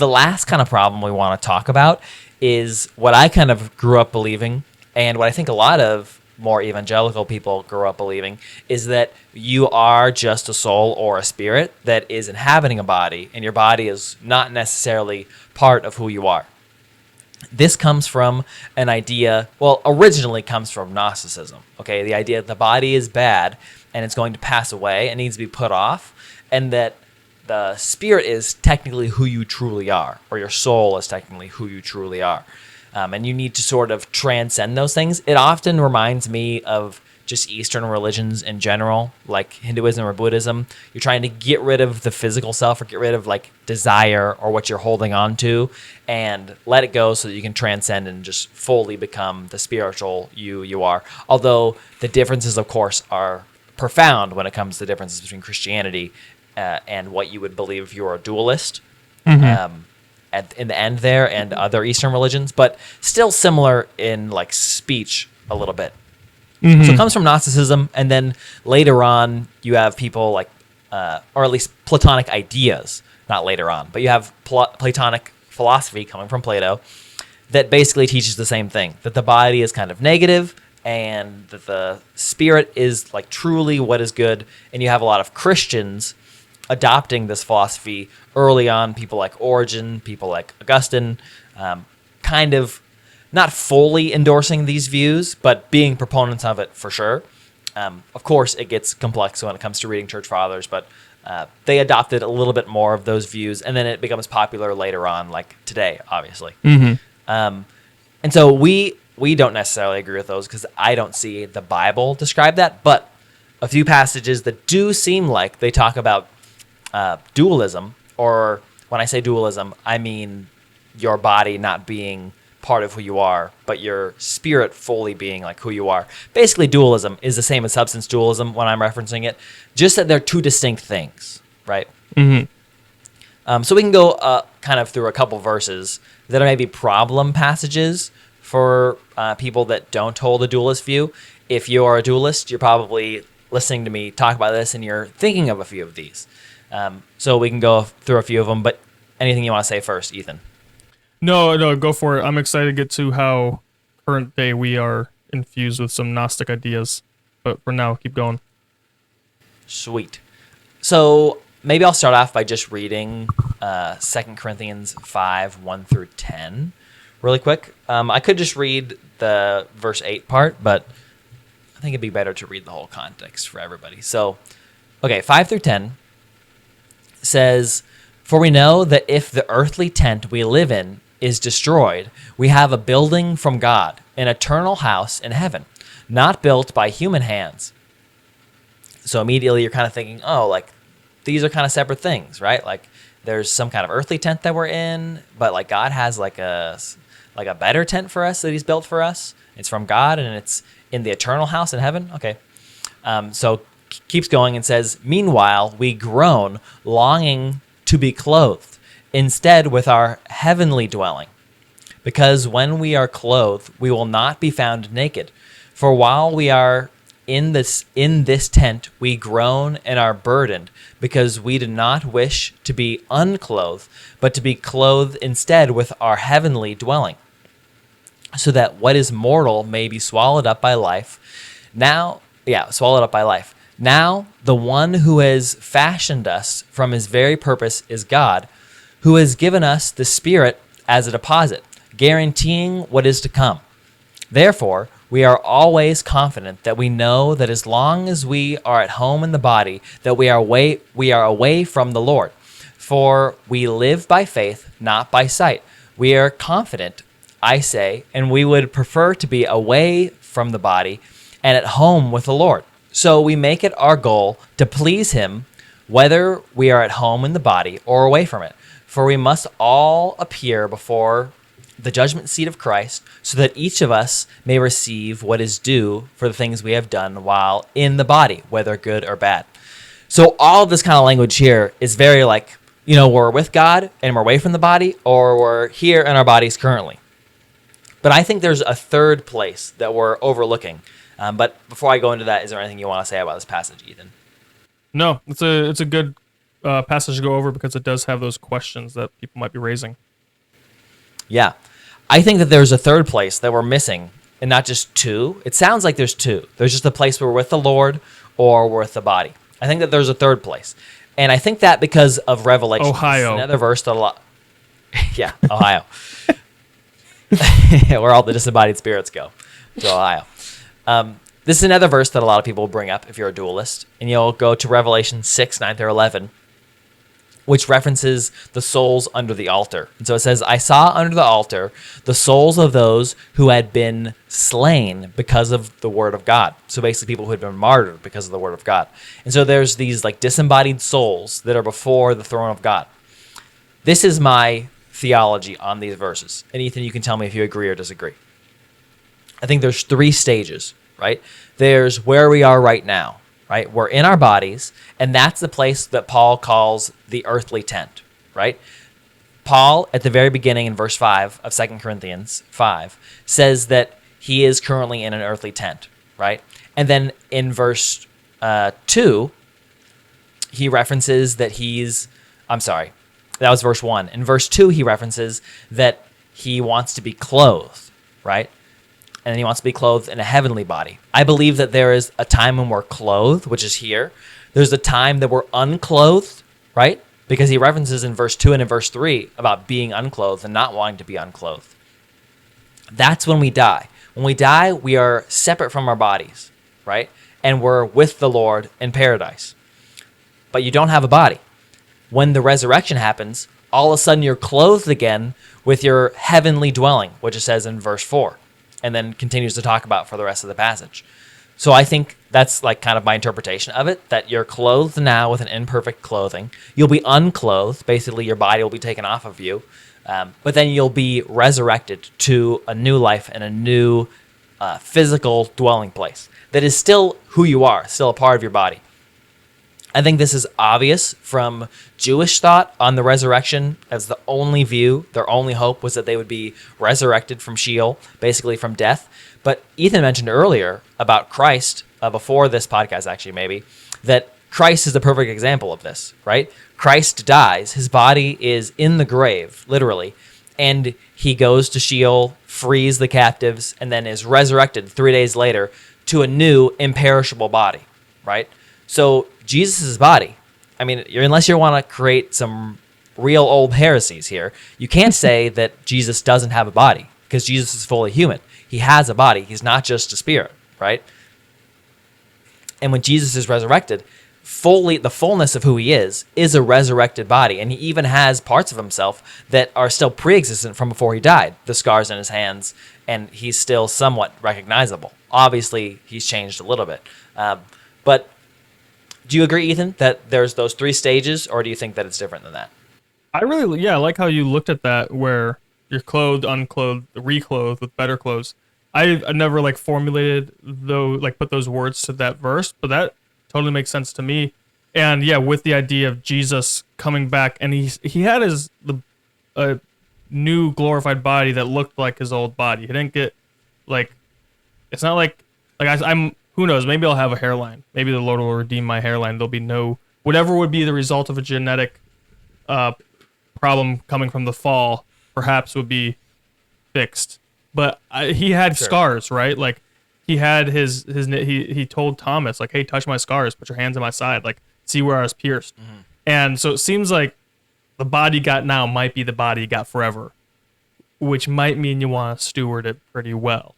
The last kind of problem we want to talk about is what I kind of grew up believing, and what I think a lot of more evangelical people grew up believing, is that you are just a soul or a spirit that is inhabiting a body, and your body is not necessarily part of who you are. This comes from an idea, well, originally comes from Gnosticism, okay? The idea that the body is bad and it's going to pass away and needs to be put off, and that the spirit is technically who you truly are, or your soul is technically who you truly are. And you need to sort of transcend those things. It often reminds me of just Eastern religions in general, like Hinduism or Buddhism. You're trying to get rid of the physical self, or get rid of like desire or what you're holding on to, and let it go so that you can transcend and just fully become the spiritual you are. Although the differences, of course, are profound when it comes to the differences between Christianity and what you would believe if you were a dualist. In the end there, and other Eastern religions, but still similar in like speech a little bit. So it comes from Gnosticism, and then later on you have people like, or at least Platonic ideas, not later on, but you have Platonic philosophy coming from Plato that basically teaches the same thing, that the body is kind of negative and that the spirit is like truly what is good. And you have a lot of Christians adopting this philosophy early on, people like Origen, people like Augustine, kind of not fully endorsing these views, but being proponents of it for sure. Of course, it gets complex when it comes to reading church fathers, but they adopted a little bit more of those views, and then it becomes popular later on, like today, obviously. And so we don't necessarily agree with those, because I don't see the Bible describe that, but a few passages that do seem like they talk about dualism, or when I say dualism, I mean your body not being part of who you are, but your spirit fully being like who you are. Basically, dualism is the same as substance dualism when I'm referencing it, just that they're two distinct things, right? So we can go kind of through a couple verses that are maybe problem passages for people that don't hold a dualist view. If you're a dualist, you're probably listening to me talk about this and you're thinking of a few of these. So we can go through a few of them, but anything you want to say first, Ethan? No, go for it. I'm excited to get to how current day we are infused with some Gnostic ideas. But for now, keep going. Sweet. So maybe I'll start off by just reading 2 Corinthians 5, 1 through 10 really quick. I could just read the verse 8 part, but I think it'd be better to read the whole context for everybody. So, okay, 5 through 10 says, "For we know that if the earthly tent we live in is destroyed, we have a building from God, an eternal house in heaven, not built by human hands." So immediately you're kind of thinking, oh, like these are kind of separate things, right? Like there's some kind of earthly tent that we're in, but like God has like a better tent for us that he's built for us. It's from God and it's in the eternal house in heaven. Okay. So keeps going and says, "Meanwhile, we groan, longing to be clothed, instead with our heavenly dwelling. Because when we are clothed, we will not be found naked. For while we are in this tent, we groan and are burdened, because we do not wish to be unclothed, but to be clothed instead with our heavenly dwelling, so that what is mortal may be swallowed up by life. Swallowed up by life. Now, the one who has fashioned us from his very purpose is God, who has given us the Spirit as a deposit, guaranteeing what is to come. Therefore, we are always confident that we know that as long as we are at home in the body, that we are away from the Lord. For we live by faith, not by sight. We are confident, I say, and we would prefer to be away from the body and at home with the Lord. So we make it our goal to please him, whether we are at home in the body or away from it. For we must all appear before the judgment seat of Christ, so that each of us may receive what is due for the things we have done while in the body, whether good or bad." So all of this kind of language here is very like, we're with God and we're away from the body, or we're here in our bodies currently. But I think there's a third place that we're overlooking. But before I go into that, is there anything you want to say about this passage, Ethan? No, it's a good passage to go over because it does have those questions that people might be raising. Yeah. I think that there's a third place that we're missing, and not just two. It sounds like there's two. There's just a place where we're with the Lord or we're with the body. I think that there's a third place. And I think that because of Revelation. Ohio. Another verse that a lot... Yeah, Ohio. Where all the disembodied spirits go. To Ohio. This is another verse that a lot of people will bring up if you're a dualist. And you'll go to Revelation 6, 9 through 11, which references the souls under the altar. And so it says, I saw under the altar the souls of those who had been slain because of the word of God. So basically people who had been martyred because of the word of God. And so there's these like disembodied souls that are before the throne of God. This is my theology on these verses. And Ethan, you can tell me if you agree or disagree. I think there's three stages, right? There's where we are right now. Right? We're in our bodies, and that's the place that Paul calls the earthly tent, right? Paul, at the very beginning in verse 5 of 2 Corinthians 5, says that he is currently in an earthly tent, right? And then in verse 2, he references that that was verse 1. In verse 2, he references that he wants to be clothed, right? And then he wants to be clothed in a heavenly body. I believe that there is a time when we're clothed, which is here. There's a time that we're unclothed, right? Because he references in verse 2 and in verse 3 about being unclothed and not wanting to be unclothed. That's when we die. When we die, we are separate from our bodies, right? And we're with the Lord in paradise. But you don't have a body. When the resurrection happens, all of a sudden you're clothed again with your heavenly dwelling, which it says in verse 4. And then continues to talk about for the rest of the passage. So I think that's like kind of my interpretation of it, that you're clothed now with an imperfect clothing. You'll be unclothed. Basically, your body will be taken off of you. But then you'll be resurrected to a new life and a new physical dwelling place that is still who you are, still a part of your body. I think this is obvious from Jewish thought on the resurrection as the only view. Their only hope was that they would be resurrected from Sheol, basically from death. But Ethan mentioned earlier about Christ, before this podcast actually maybe, that Christ is the perfect example of this, right? Christ dies. His body is in the grave, literally, and he goes to Sheol, frees the captives, and then is resurrected 3 days later to a new imperishable body, right? So Jesus' body, I mean, unless you want to create some real old heresies here, you can't say that Jesus doesn't have a body because Jesus is fully human. He has a body. He's not just a spirit, right? And when Jesus is resurrected, the fullness of who he is a resurrected body. And he even has parts of himself that are still pre-existent from before he died, the scars in his hands, and he's still somewhat recognizable. Obviously, he's changed a little bit. But do you agree, Ethan, that there's those three stages, or do you think that it's different than that? I like how you looked at that, where you're clothed, unclothed, reclothed with better clothes. I never formulated put those words to that verse, but that totally makes sense to me. And yeah, with the idea of Jesus coming back, and he had a new glorified body that looked like his old body. He didn't get it's not I'm. Who knows? Maybe I'll have a hairline. Maybe the Lord will redeem my hairline. There'll be whatever would be the result of a genetic problem coming from the fall, perhaps would be fixed. But he had scars, right? He had he told Thomas, hey, touch my scars, put your hands on my side, see where I was pierced. Mm-hmm. And so it seems like the body you got now might be the body you got forever, which might mean you want to steward it pretty well.